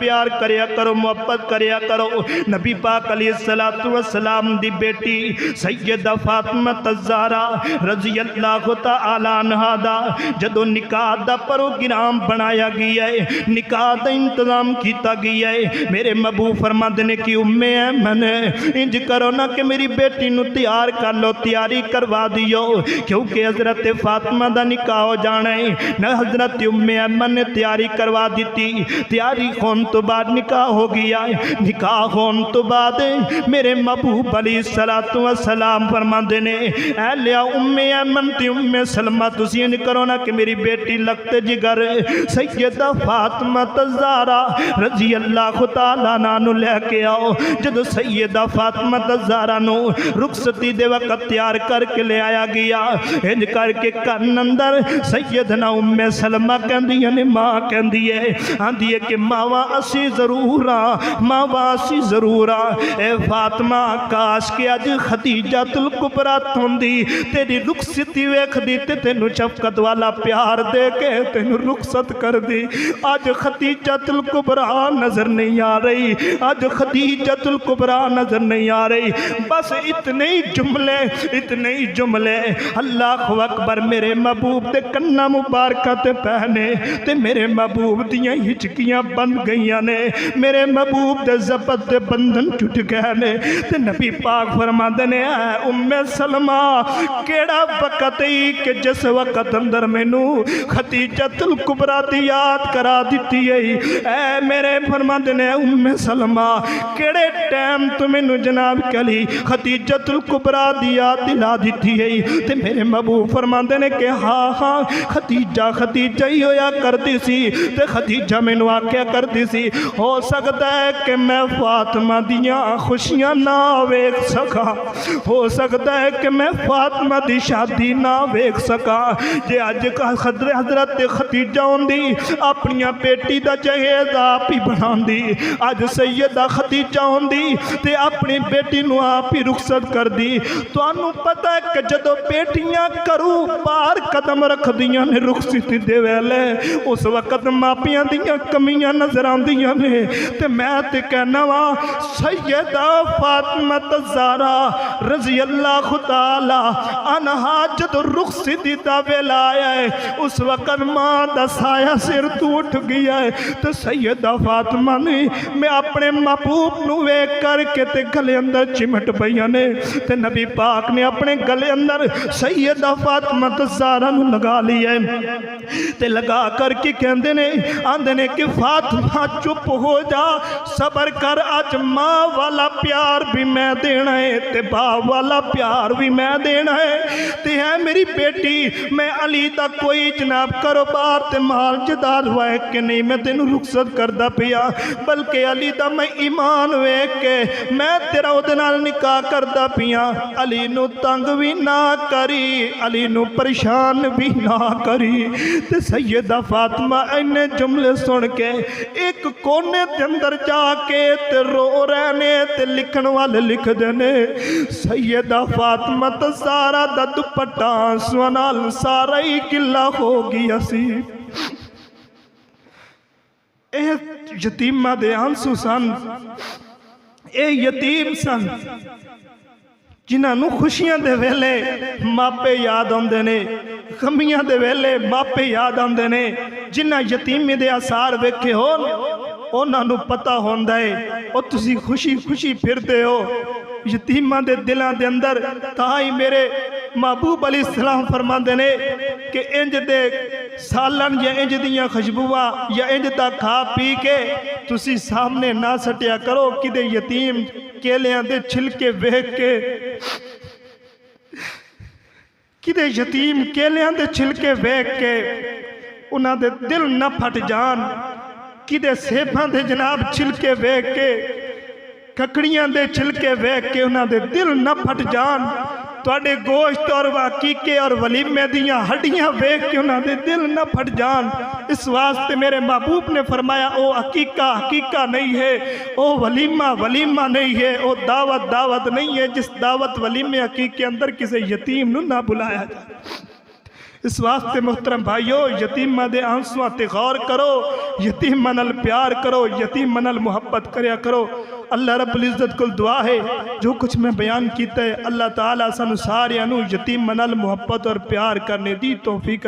پیار کریا کرو محبت کریا کرو نبی پاک علیہ السلام دی بیٹی سیدہ فاطمہ الزہرا رضی اللہ تعالی عنہا دا جدو نکاح دا پروگرام بنایا گیا ہے نکاح دا انتظام کیتا گیا ہے میرے محبوب فرماندے نے کہ ام ایمن انج کرو نا کہ میری بیٹی نو تیار کر لو تیاری کروا دیو کیونکہ حضرت فاطمہ دا نکاح ہو جانا ہے نہ حضرت ام ایمن نے تیاری کروا دیتی تیاری خون تو بعد نکاح ہو گیا ہے نکاح خون تو بعد میرے محبوب علیہ السلام فرماندے نے اے لیا ام ایمن تے ام سلمہ تسی انج کرو نا کہ میری بیٹی لگتے جگر سیدہ فاطمہ الزہرا رضی اللہ تعالیٰ عنہ لے کے آؤ جدو سیدہ فاطمہ الزہرا نو رخصتی دے وقت تیار کر کے لے آیا گیا انج کر کے کن اندر سیدنا ام سلمہ کہندی ہے ماں کہندی ہے آندی ہے کہ ماواں اسی ضرور ماواں اسی ضرور اے فاطمہ کاش کے اج خدیجہ الکبریٰ ہوندی تیری رخصتی ویکھ دی تے تینوں شفقت والا پیار دے کے تینوں رخصت کر دی آج خدیجہ الکبریٰ نظر نہیں آ رہی آج خدیجہ الکبریٰ نظر نہیں آ رہی بس اتنے ہی جملے اللہ اکبر میرے محبوب دے کنہ مبارکہ تے پہنے تے میرے محبوب دیاں ہچکیاں بند گئیاں نے میرے محبوب دے ضبط دے بندھن ٹوٹ گئے نے تے نبی پاک فرماندے نے اے ام سلمہ کیڑا وقت ہی کہ جس وقت اندر مینوں خدیجہ الکبریٰ دی یاد کرا دیتی ہے اے میرے فرماندے نے ام سلمہ کیڑے ٹائم تو مینوں جناب کلی خدیجہ الکبریٰ دی یاد دلا دیتی ہے تے میرے محبوب فرماندے نے کہ ہاں خدیجہ ہی ہویا کرتی سی تے خدیجہ مینوں آکھیا کرتی سی ہو سکتا ہے کہ میں فاطمہ دیاں خوشیاں نہ ویکھ سکا ہو سکتا ہے کہ میں فاطمہ دی شادی نہ ویکھ سکا جے اج حضرت خدیجہ ہوندی اپنی بیٹی دا جہیز آپ ہی بناندی اج سیدہ خدیجہ ہوندی تے اپنی بیٹی نو آپ ہی رخصت کر دی تانوں پتہ ہے کہ جدو بیٹیاں کرو پار قدم رکھ دیاں نے رخصتی دے ویلے اس وقت ماپیاں دیاں کمیاں نظر آندیاں نے تے میں تے کہنا وا سیدہ فاطمہ الزہرا رضی اللہ تعالی عنہا جدو رخصتی دا ویلا آیا ہے اس وقت ماں دا سایہ سر تو اٹھ گیا ہے تو سیدہ فاطمہ نے میں اپنے محبوب نو ویکھ کر کے تے گلے اندر چمٹ پئیاں نے تے نبی پاک نے اپنے گلے اندر سیدہ فاطمہ الزہرا نو لگا لیا ہے تے لگا کر کے کہندے نے آندے نے کہ فاطمہ چپ ہو جا صبر کر اج ماں والا پیار بھی میں دینا ہے تے باپ والا پیار بھی میں دینا ہے تے ہے میری بیٹی میں علی دا کوئی جناب کاروبار تے مال جداد ہوئے کہ نہیں میں تینوں رخصت کردہ پیا بلکہ علی دا میں ایمان ویکھ کے میں تیرا اودنال نکاح کردہ پیا علی نو تنگ بھی نہ کری علی نو پریشان بھی نہ کری تے سیدہ فاطمہ اینے جملے سن کے ایک کونے دے اندر جا کے تے رو رہنے تے لکھن والے لکھ دینے سیدہ فاطمہ الزہرا دا دوپٹہ آنسواں نال سارا ہی گلا ہو گیا سی اے یتیمہ دے آنسو سن اے یتیم سن جنہاں نو خوشیاں دے ویلے ماپے یاد آندے نے غمیاں دے ویلے ماپے یاد آندے نے جنہاں یتیمی دے آثار ویکھے ہون انہاں نو پتہ ہوندا ہے او تسی خوشی خوشی پھردے ہو یتیمہ دے دلاں دے اندر تائی میرے محبوب علیہ السلام فرماندے نے کہ انج دے سالن یا انج دیاں خوشبوواں یا انج دا کھا پی کے تسی سامنے نہ سٹیا کرو کدے یتیم کیلیاں دے چھلکے ویکھ کے کدے یتیم کیلیاں دے چھلکے ویکھ کے انہاں دے دل نہ پھٹ جان کدے سیباں دے جناب چھلکے ویکھ کے ککڑیاں دے چھلکے ویکھ کے انہاں دے دل نہ پھٹ جان تواڈے گوشت اور عقیقے اور ولیمے دیاں ہڈیاں ویکھ کے انہاں دے دل نہ پھٹ جان اس واسطے میرے محبوب نے فرمایا او عقیقہ عقیقہ نہیں ہے او ولیمہ ولیمہ نہیں ہے او دعوت دعوت نہیں ہے جس دعوت ولیمے عقیقے اندر کسی یتیم نو نہ بلایا جائے اس واسطے محترم بھائیو یتیماں دے آنسواں تے غور کرو، یتیماں نال پیار کرو، یتیماں نال محبت کریا کرو۔ اللہ رب العزت کو دعا ہے جو کچھ میں بیان کیتا ہے اللہ تعالیٰ سانو سارے انو یتیماں نال محبت اور پیار کرنے دی توفیق